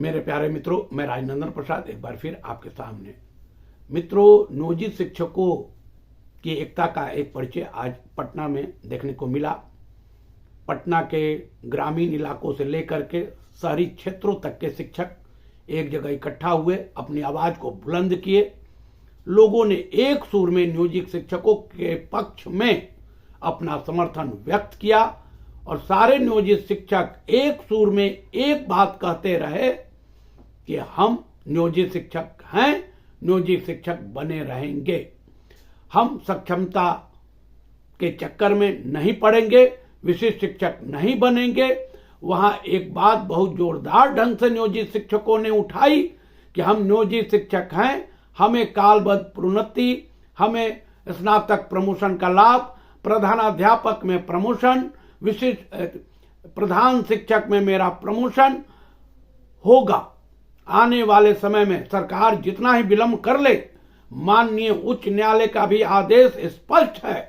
मेरे प्यारे मित्रों, मैं राजनंदन प्रसाद एक बार फिर आपके सामने। मित्रों, नियोजित शिक्षकों की एकता का एक परिचय आज पटना में देखने को मिला। पटना के ग्रामीण इलाकों से लेकर के शहरी क्षेत्रों तक के शिक्षक एक जगह इकट्ठा हुए, अपनी आवाज को बुलंद किए। लोगों ने एक सुर में नियोजित शिक्षकों के पक्ष में अपना समर्थन व्यक्त किया और सारे नियोजित शिक्षक एक सुर में एक बात कहते रहे कि हम नियोजित शिक्षक हैं, नियोजित शिक्षक बने रहेंगे। हम सक्षमता के चक्कर में नहीं पड़ेंगे, विशिष्ट शिक्षक नहीं बनेंगे। वहां एक बात बहुत जोरदार ढंग से नियोजित शिक्षकों ने उठाई कि हम नियोजित शिक्षक हैं, हमें कालबद्ध प्रोन्नति, हमें स्नातक प्रमोशन का लाभ, प्रधानाध्यापक में प्रमोशन, विशिष्ट प्रधान शिक्षक में मेरा प्रमोशन होगा। आने वाले समय में सरकार जितना ही विलंब कर ले, माननीय उच्च न्यायालय का भी आदेश स्पष्ट है,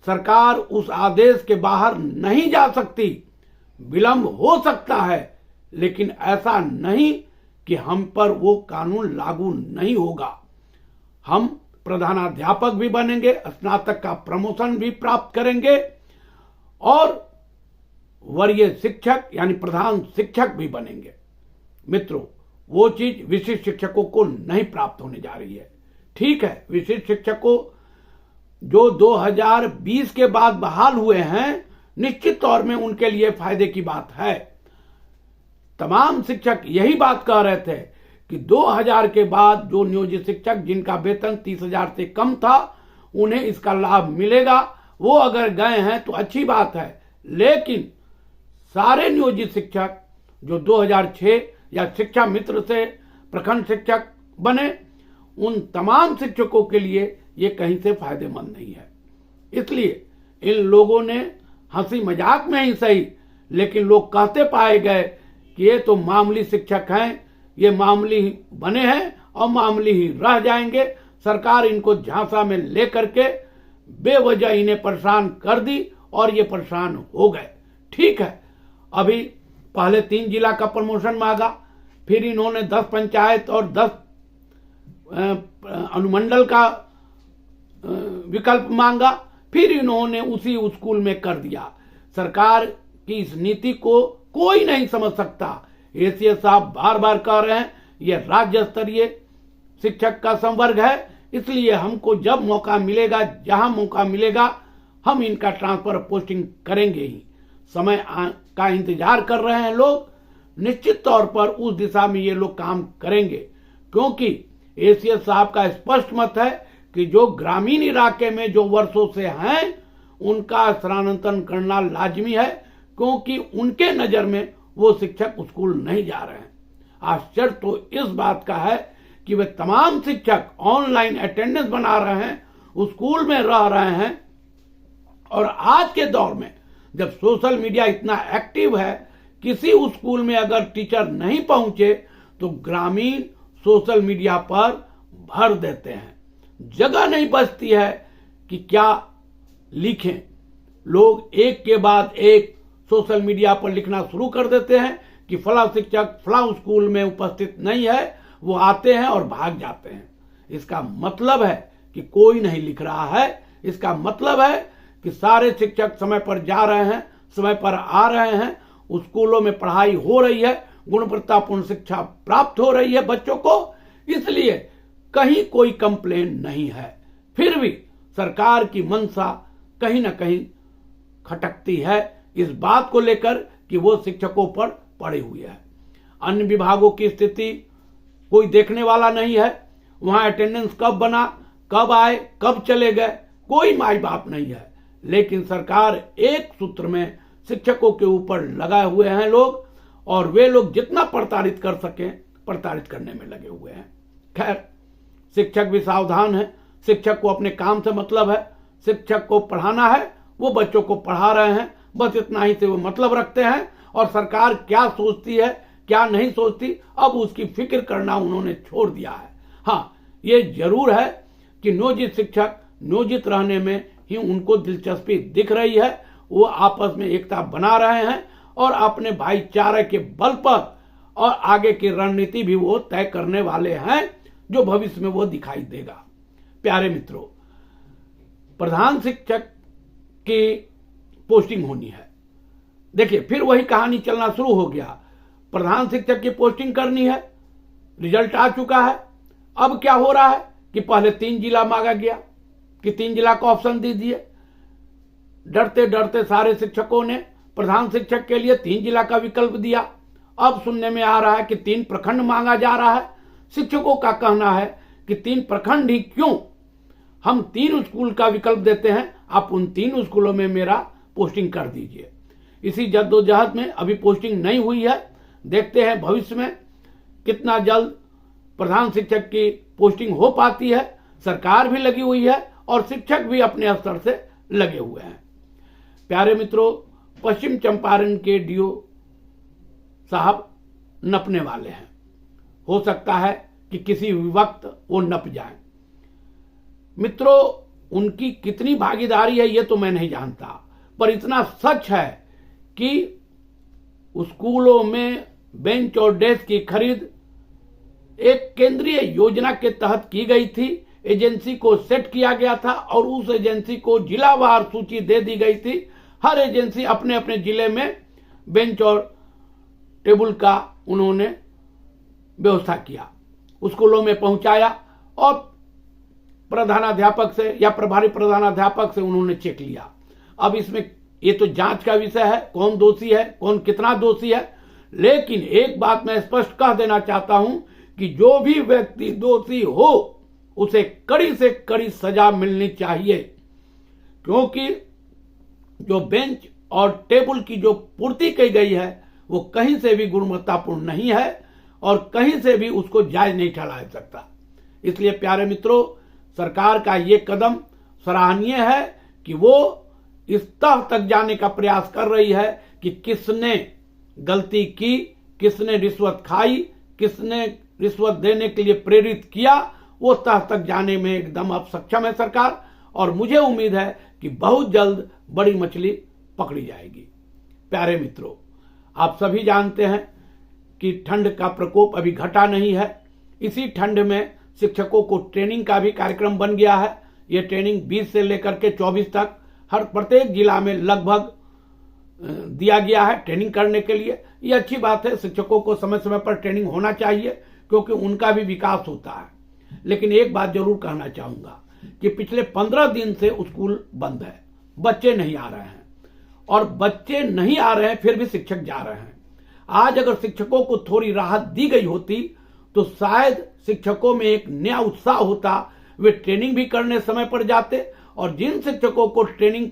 सरकार उस आदेश के बाहर नहीं जा सकती। विलंब हो सकता है, लेकिन ऐसा नहीं कि हम पर वो कानून लागू नहीं होगा। हम प्रधानाध्यापक भी बनेंगे, स्नातक का प्रमोशन भी प्राप्त करेंगे और वरीय शिक्षक यानी प्रधान शिक्षक भी बनेंगे। मित्रों, वो चीज विशिष्ट शिक्षकों को नहीं प्राप्त होने जा रही है। ठीक है, विशिष्ट शिक्षकों जो 2020 के बाद बहाल हुए हैं, निश्चित तौर में उनके लिए फायदे की बात है। तमाम शिक्षक यही बात कह रहे थे कि 2000 के बाद जो नियोजित शिक्षक जिनका वेतन 30,000 से कम था, उन्हें इसका लाभ मिलेगा। वो अगर गए हैं तो अच्छी बात है, लेकिन सारे नियोजित शिक्षक जो 2006 या शिक्षा मित्र से प्रखंड शिक्षक बने, उन तमाम शिक्षकों के लिए ये कहीं से फायदेमंद नहीं है। इसलिए इन लोगों ने हंसी मजाक में ही सही, लेकिन लोग कहते पाए गए कि ये तो मामूली शिक्षक हैं, ये मामूली ही बने हैं और मामूली ही रह जाएंगे। सरकार इनको झांसा में लेकर के बेवजह इन्हें परेशान कर दी और ये परेशान हो गए। ठीक है, अभी पहले 3 जिला का प्रमोशन मांगा, फिर इन्होंने 10 पंचायत और 10 अनुमंडल का विकल्प मांगा, फिर इन्होंने उसी स्कूल में कर दिया। सरकार की इस नीति को कोई नहीं समझ सकता। एसीएस साहब बार बार कह रहे हैं यह राज्य स्तरीय शिक्षक का संवर्ग है, इसलिए हमको जब मौका मिलेगा, जहां मौका मिलेगा, हम इनका ट्रांसफर पोस्टिंग करेंगे ही। समय का इंतजार कर रहे हैं लोग, निश्चित तौर पर उस दिशा में ये लोग काम करेंगे, क्योंकि एसीएस साहब का स्पष्ट मत है कि जो ग्रामीण इलाके में जो वर्षों से हैं, उनका स्थानांतरण करना लाजमी है, क्योंकि उनके नजर में वो शिक्षक स्कूल नहीं जा रहे हैं। आश्चर्य तो इस बात का है कि वे तमाम शिक्षक ऑनलाइन अटेंडेंस बना रहे हैं, स्कूल में रह रहे हैं, और आज के दौर में जब सोशल मीडिया इतना एक्टिव है, किसी स्कूल में अगर टीचर नहीं पहुंचे तो ग्रामीण सोशल मीडिया पर भर देते हैं। जगह नहीं बचती है कि क्या लिखें। लोग एक के बाद एक सोशल मीडिया पर लिखना शुरू कर देते हैं कि फला शिक्षक फला स्कूल में उपस्थित नहीं है, वो आते हैं और भाग जाते हैं। इसका मतलब है कि कोई नहीं लिख रहा है। इसका मतलब है कि सारे शिक्षक समय पर जा रहे हैं, समय पर आ रहे हैं, स्कूलों में पढ़ाई हो रही है, गुणवत्तापूर्ण शिक्षा प्राप्त हो रही है बच्चों को, इसलिए कहीं कोई कंप्लेन नहीं है। फिर भी सरकार की मंशा कहीं ना कहीं खटकती है इस बात को लेकर कि वो शिक्षकों पर पड़ी हुई है। अन्य विभागों की स्थिति कोई देखने वाला नहीं है। वहां अटेंडेंस कब बना, कब आए, कब चले गए, कोई माई बाप नहीं है। लेकिन सरकार एक सूत्र में शिक्षकों के ऊपर लगाए हुए हैं लोग, और वे लोग जितना प्रताड़ित कर सकें प्रताड़ित करने में लगे हुए हैं। खैर, शिक्षक भी सावधान है। शिक्षक को अपने काम से मतलब है, शिक्षक को पढ़ाना है, वो बच्चों को पढ़ा रहे हैं, बस इतना ही से वो मतलब रखते हैं। और सरकार क्या सोचती है क्या नहीं सोचती, अब उसकी फिक्र करना उन्होंने छोड़ दिया है। हाँ, ये जरूर है कि नियोजित शिक्षक नियोजित रहने में ही उनको दिलचस्पी दिख रही है। वो आपस में एकता बना रहे हैं और अपने भाईचारे के बल पर और आगे की रणनीति भी वो तय करने वाले हैं, जो भविष्य में वो दिखाई देगा। प्यारे मित्रों, प्रधान शिक्षक की पोस्टिंग होनी है। देखिए, फिर वही कहानी चलना शुरू हो गया। प्रधान शिक्षक की पोस्टिंग करनी है, रिजल्ट आ चुका है। अब क्या हो रहा है कि पहले 3 जिला मांगा गया कि 3 जिला का ऑप्शन दीजिए। डरते डरते सारे शिक्षकों ने प्रधान शिक्षक के लिए 3 जिला का विकल्प दिया। अब सुनने में आ रहा है कि 3 प्रखंड मांगा जा रहा है। शिक्षकों का कहना है कि 3 प्रखंड ही क्यों, हम 3 स्कूल का विकल्प देते हैं, आप उन 3 स्कूलों में मेरा पोस्टिंग कर दीजिए। इसी जद्दोजहद में अभी पोस्टिंग नहीं हुई है। देखते हैं भविष्य में कितना जल्द प्रधान शिक्षक की पोस्टिंग हो पाती है। सरकार भी लगी हुई है और शिक्षक भी अपने स्तर से लगे हुए हैं। प्यारे मित्रों, पश्चिम चंपारण के डीओ साहब नपने वाले हैं। हो सकता है कि किसी वक्त वो नप जाएं। मित्रों, उनकी कितनी भागीदारी है ये तो मैं नहीं जानता, पर इतना सच है कि स्कूलों में बेंच और डेस्क की खरीद एक केंद्रीय योजना के तहत की गई थी। एजेंसी को सेट किया गया था और उस एजेंसी को जिलावार सूची दे दी गई थी। हर एजेंसी अपने अपने जिले में बेंच और टेबल का उन्होंने व्यवस्था किया, स्कूलों में पहुंचाया और प्रधानाध्यापक से या प्रभारी प्रधानाध्यापक से उन्होंने चेक लिया। अब इसमें ये तो जांच का विषय है, कौन दोषी है, कौन कितना दोषी है। लेकिन एक बात मैं स्पष्ट कह देना चाहता हूं कि जो भी व्यक्ति दोषी हो उसे कड़ी से कड़ी सजा मिलनी चाहिए, क्योंकि जो बेंच और टेबल की जो पूर्ति की गई है वो कहीं से भी गुणवत्तापूर्ण नहीं है और कहीं से भी उसको जायज नहीं ठहराया सकता। इसलिए प्यारे मित्रों, सरकार का ये कदम सराहनीय है कि वो इस तह तक जाने का प्रयास कर रही है कि किसने गलती की, किसने रिश्वत खाई, किसने रिश्वत देने के लिए प्रेरित किया, वो तह तक जाने में एकदम अब सक्षम है सरकार। और मुझे उम्मीद है कि बहुत जल्द बड़ी मछली पकड़ी जाएगी। प्यारे मित्रों, आप सभी जानते हैं कि ठंड का प्रकोप अभी घटा नहीं है। इसी ठंड में शिक्षकों को ट्रेनिंग का भी कार्यक्रम बन गया है। ये ट्रेनिंग 20 से लेकर के 24 तक हर प्रत्येक जिला में लगभग दिया गया है ट्रेनिंग करने के लिए। ये अच्छी बात है, शिक्षकों को समय समय पर ट्रेनिंग होना चाहिए क्योंकि उनका भी विकास होता है। लेकिन एक बात जरूर कहना चाहूंगा कि पिछले 15 दिन से स्कूल बंद है, बच्चे नहीं आ रहे हैं और बच्चे नहीं आ रहे हैं फिर भी शिक्षक जा रहे हैं। आज अगर शिक्षकों को थोड़ी राहत दी गई होती तो शायद शिक्षकों में एक नया उत्साह होता, वे ट्रेनिंग भी करने समय पर जाते और जिन शिक्षकों को ट्रेनिंग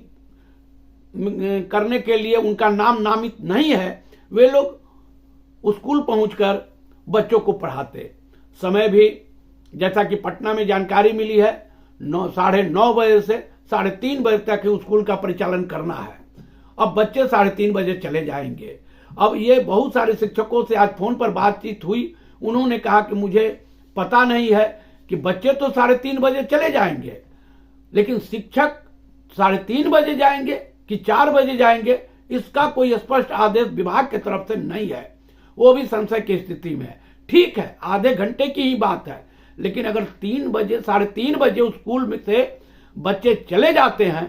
करने के लिए उनका नाम नामित नहीं है वे लोग स्कूल पहुंचकर बच्चों को पढ़ाते। समय भी जैसा कि पटना में जानकारी मिली है 9:30 बजे से 3:30 बजे तक स्कूल का परिचालन करना है। अब बच्चे 3:30 बजे चले जाएंगे। अब ये बहुत सारे शिक्षकों से आज फोन पर बातचीत हुई, उन्होंने कहा कि मुझे पता नहीं है कि बच्चे तो 3:30 बजे चले जाएंगे लेकिन शिक्षक 3:30 बजे जाएंगे कि 4 बजे जाएंगे, इसका कोई स्पष्ट आदेश विभाग की तरफ से नहीं है। वो भी संशय की स्थिति में है। ठीक है, आधे घंटे की ही बात है, लेकिन अगर 3 बजे 3:30 बजे स्कूल में से बच्चे चले जाते हैं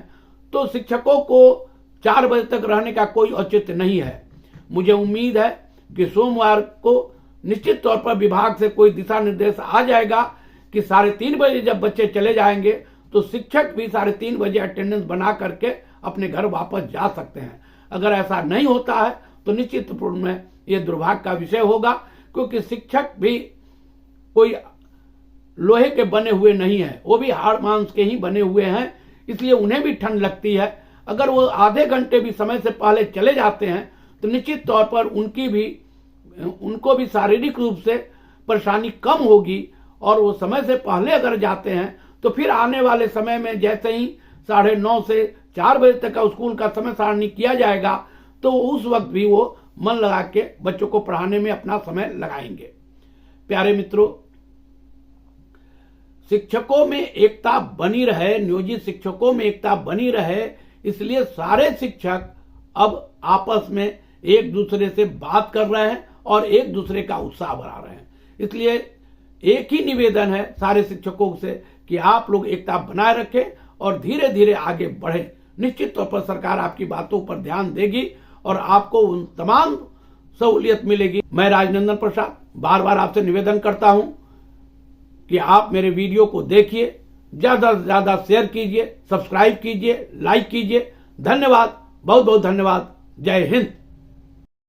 तो शिक्षकों को 4 बजे तक रहने का कोई औचित्य नहीं है। मुझे उम्मीद है कि सोमवार को निश्चित तौर पर विभाग से कोई दिशा निर्देश आ जाएगा कि 3:30 बजे जब बच्चे चले जाएंगे तो शिक्षक भी 3:30 बजे अटेंडेंस बना करके अपने घर वापस जा सकते हैं। अगर ऐसा नहीं होता है तो निश्चित रूप में यह दुर्भाग्य का विषय होगा, क्योंकि शिक्षक भी कोई लोहे के बने हुए नहीं है, वो भी हाड़ मांस के ही बने हुए हैं, इसलिए उन्हें भी ठंड लगती है। अगर वो आधे घंटे भी समय से पहले चले जाते हैं तो निश्चित तौर पर उनको भी शारीरिक रूप से परेशानी कम होगी। और वो समय से पहले अगर जाते हैं तो फिर आने वाले समय में जैसे ही 9:30 से 4 बजे तक का स्कूल का समय सारणी किया जाएगा तो उस वक्त भी वो मन लगा के बच्चों को पढ़ाने में अपना समय लगाएंगे। प्यारे मित्रों, शिक्षकों में एकता बनी रहे, नियोजित शिक्षकों में एकता बनी रहे, इसलिए सारे शिक्षक अब आपस में एक दूसरे से बात कर रहे हैं और एक दूसरे का उत्साह बढ़ा रहे हैं। इसलिए एक ही निवेदन है सारे शिक्षकों से कि आप लोग एकता बनाए रखें और धीरे धीरे आगे बढ़ें। निश्चित तौर पर सरकार आपकी बातों पर ध्यान देगी और आपको उन तमाम सहूलियत मिलेगी। मैं राजनंदन प्रसाद बार बार आपसे निवेदन करता हूं कि आप मेरे वीडियो को देखिए, ज्यादा से ज्यादा शेयर कीजिए, सब्सक्राइब कीजिए, लाइक कीजिए। धन्यवाद, बहुत बहुत धन्यवाद। जय हिंद।